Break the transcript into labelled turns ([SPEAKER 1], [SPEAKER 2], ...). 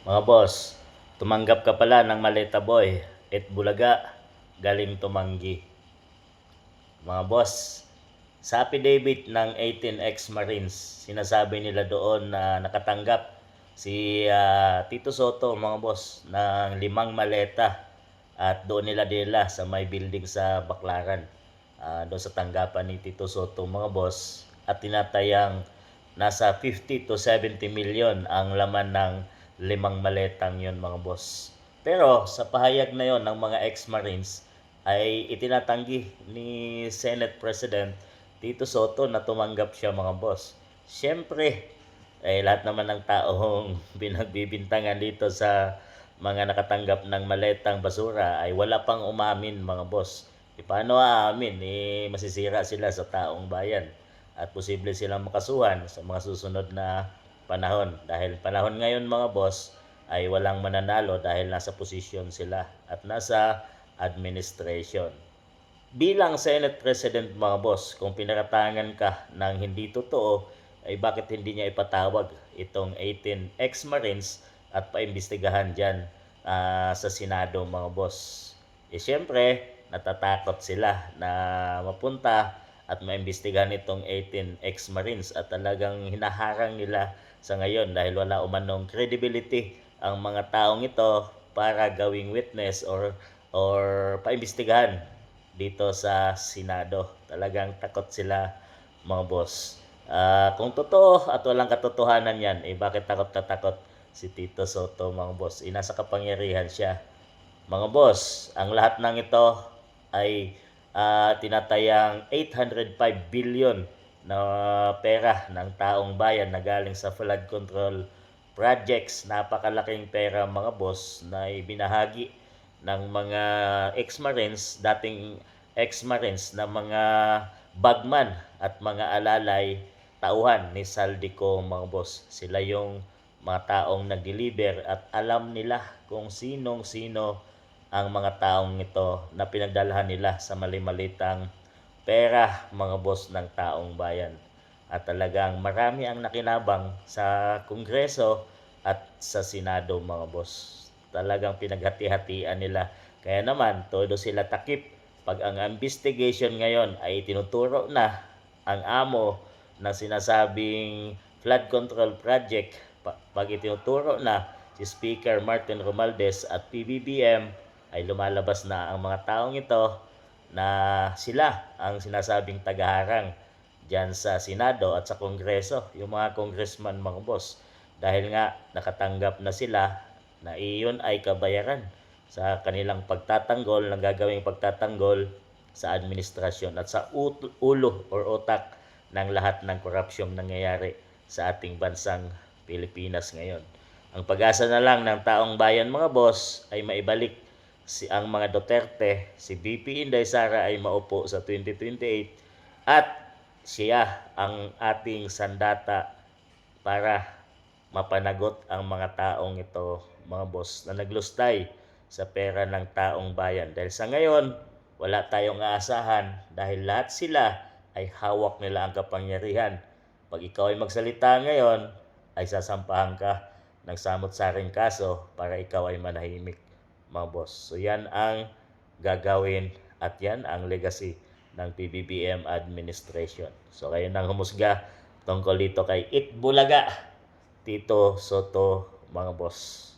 [SPEAKER 1] Mga boss, tumanggap ka pala ng Maleta Boy at Bulaga, galing tumanggi. Mga boss, sa affidavit ng 18 ex-Marines, sinasabi nila doon na nakatanggap si Tito Soto, mga boss, ng 5 maleta at doon nila dila sa may building sa Baclaran. Doon sa tanggapan ni Tito Soto, mga boss, at tinatayang nasa 50 to 70 million ang laman ng 5 maletang yon, mga boss. Pero sa pahayag na yon ng mga ex-Marines ay itinatanggi ni Senate President Tito Soto na tumanggap siya, mga boss. Siyempre, lahat naman ng taong binagbibintangan dito sa mga nakatanggap ng maletang basura ay wala pang umamin, mga boss. Paano aamin? Masisira sila sa taong bayan at posible silang makasuhan sa mga susunod na panahon. Dahil panahon ngayon, mga boss, ay walang mananalo dahil nasa posisyon sila at nasa administration. Bilang Senate President, mga boss, kung pinaratangan ka ng hindi totoo, ay bakit hindi niya ipatawag itong 18 ex-Marines at paimbestigahan dyan sa Senado, mga boss? Siyempre, natatakot sila na mapunta at maimbestigahan itong 18 ex-Marines at talagang hinaharang nila sa ngayon dahil wala umanong credibility ang mga taong ito para gawing witness or paimbestigahan dito sa Senado. Talagang takot sila, mga boss. Kung totoo at walang katotohanan yan, bakit takot na takot si Tito Soto, mga boss? Nasa kapangyarihan siya. Mga boss, ang lahat ng ito ay tinatayang 805 billion na pera ng taong bayan na galing sa flood control projects. Napakalaking pera, mga boss, na ibinahagi ng mga ex-Marines, dating ex-Marines na mga bagman at mga alalay tauhan ni Saldico, mga boss. Sila yung mga taong nag-deliver at alam nila kung sinong-sino ang mga taong ito na pinagdalhan nila sa mali-malitang pera, mga boss, ng taong bayan. At talagang marami ang nakinabang sa Kongreso at sa Senado, mga boss. Talagang pinaghati-hatian nila. Kaya naman, todo sila takip pag ang investigation ngayon ay tinuturo na ang amo ng sinasabing flood control project. Pag itinuturo na si Speaker Martin Romualdez at PBBM, ay lumalabas na ang mga taong ito na sila ang sinasabing tagaharang dyan sa Senado at sa Kongreso, yung mga congressman, mga boss. Dahil nga nakatanggap na sila na iyon ay kabayaran sa kanilang pagtatanggol, ng gagawing pagtatanggol sa administrasyon at sa ulo or utak ng lahat ng korupsyong nangyayari sa ating bansang Pilipinas ngayon. Ang pag-asa na lang ng taong bayan, mga boss, ay maibalik ang mga Duterte, si VP Inday Sara ay maupo sa 2028 at siya ang ating sandata para mapanagot ang mga taong ito, mga boss, na naglustay sa pera ng taong bayan. Dahil sa ngayon, wala tayong aasahan dahil lahat sila ay hawak nila ang kapangyarihan. Pag ikaw ay magsalita ngayon, ay sasampahan ka ng samot-saring kaso para ikaw ay manahimik, mga boss. So yan ang gagawin at yan ang legacy ng PBBM administration. So kayo nang humusga tungkol dito kay Itbulaga, Tito Soto, mga boss.